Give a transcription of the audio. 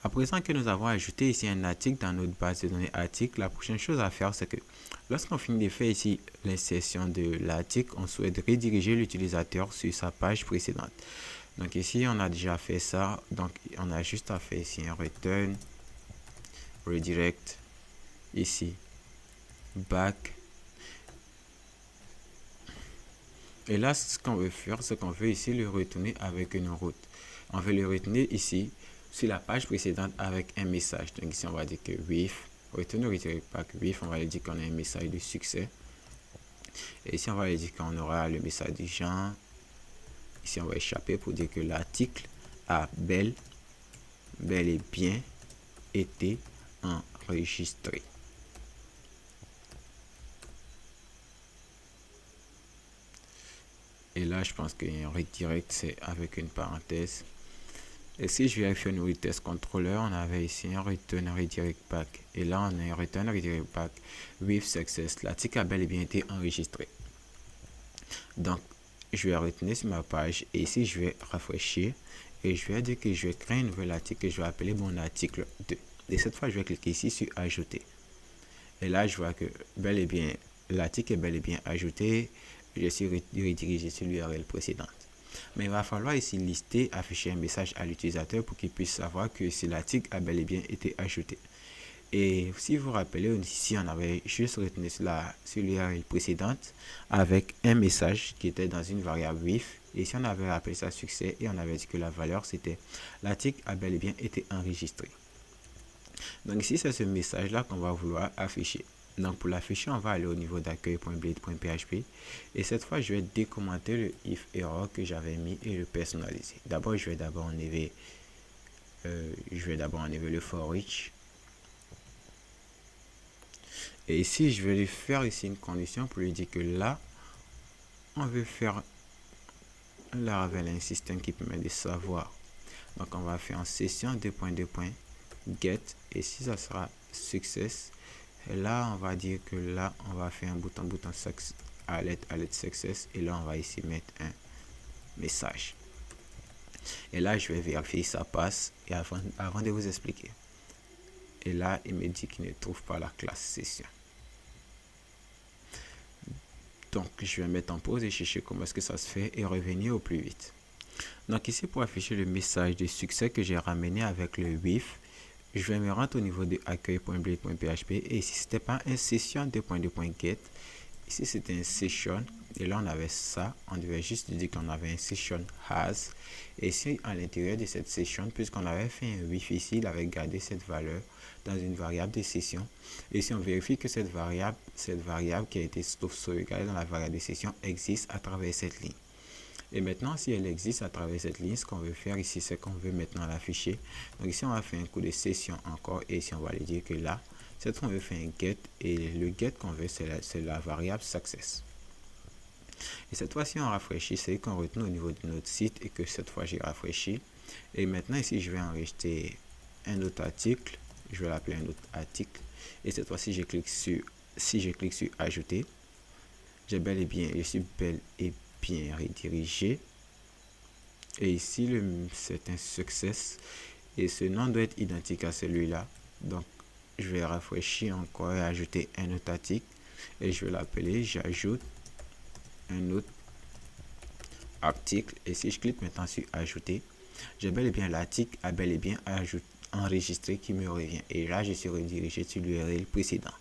À présent que nous avons ajouté ici un article dans notre base de données article, la prochaine chose à faire, c'est que lorsqu'on finit de faire ici l'insertion de l'article, on souhaite rediriger l'utilisateur sur sa page précédente. Donc ici, on a déjà fait ça. Donc on a juste à faire ici un return, redirect, ici, back. Et là, ce qu'on veut faire, c'est qu'on veut ici le retourner avec une route. On veut le retourner ici sur la page précédente avec un message. Donc ici, on va dire que with, return redirect back with, on va lui dire qu'on a un message de succès. Et ici, on va lui dire qu'on aura le message du genre. Ici, on va échapper pour dire que l'article a bel et bien été enregistré. Et là, je pense qu'un redirect, c'est avec une parenthèse. Et si je vérifie au niveau du test controller, on avait ici un return redirect back. Et là, on a un return redirect back with success. L'article a bel et bien été enregistré. Donc, je vais retourner sur ma page. Et ici, je vais rafraîchir. Et je vais dire que je vais créer un nouvel article que je vais appeler mon article 2. Et cette fois, je vais cliquer ici sur ajouter. Et là, je vois que bel et bien, l'article est bel et bien ajouté. Je suis redirigé sur l'URL précédente. Mais il va falloir ici lister, afficher un message à l'utilisateur pour qu'il puisse savoir que si l'article a bel et bien été ajouté. Et si vous vous rappelez, ici on avait juste retenu sur l'URL précédente avec un message qui était dans une variable with. Et si on avait appelé ça succès et on avait dit que la valeur c'était l'article a bel et bien été enregistré. Donc ici c'est ce message là qu'on va vouloir afficher. Donc pour l'afficher, on va aller au niveau d'accueil.blade.php et cette fois je vais décommenter le if error que j'avais mis et le personnaliser. D'abord je vais d'abord enlever le for each. Et ici je vais lui faire ici une condition pour lui dire que là on veut faire la Laravel un système qui permet de savoir. Donc on va faire en session 2.2.get et si ça sera success. Et là, on va dire que là, on va faire un bouton alert success. Et là, on va ici mettre un message. Et là, je vais vérifier si ça passe. Et avant de vous expliquer. Et là, il me dit qu'il ne trouve pas la classe session. Donc, je vais mettre en pause et chercher comment est-ce que ça se fait et revenir au plus vite. Donc ici, pour afficher le message de succès que j'ai ramené avec le with, je vais me rendre au niveau de accueil.blade.php et ici c'était pas un session 2.2.get, ici c'était un session et là on avait ça, on devait juste dire qu'on avait un session has et ici à l'intérieur de cette session, puisqu'on avait fait un with ici, il avait gardé cette valeur dans une variable de session et si on vérifie que cette variable qui a été sauvegardée dans la variable de session existe à travers cette ligne. Et maintenant, si elle existe à travers cette ligne, ce qu'on veut faire ici, c'est qu'on veut maintenant l'afficher. Donc ici, on va faire un coup de session encore. Et ici, on va lui dire que là, cette fois, on veut faire un get. Et le get qu'on veut, c'est la variable success. Et cette fois-ci, on rafraîchit. C'est qu'on retourne au niveau de notre site et que cette fois, j'ai rafraîchi. Et maintenant, ici, je vais enregistrer un autre article. Je vais l'appeler un autre article. Et cette fois-ci, si je clique sur ajouter, je suis bel et bien redirigé et ici c'est un success et ce nom doit être identique à celui-là. Donc je vais rafraîchir encore et ajouter un autre article et je vais l'appeler j'ajoute un autre article et si je clique maintenant sur ajouter, j'ai bel et bien l'article a bel et bien enregistré qui me revient et là je suis redirigé sur l'URL précédent.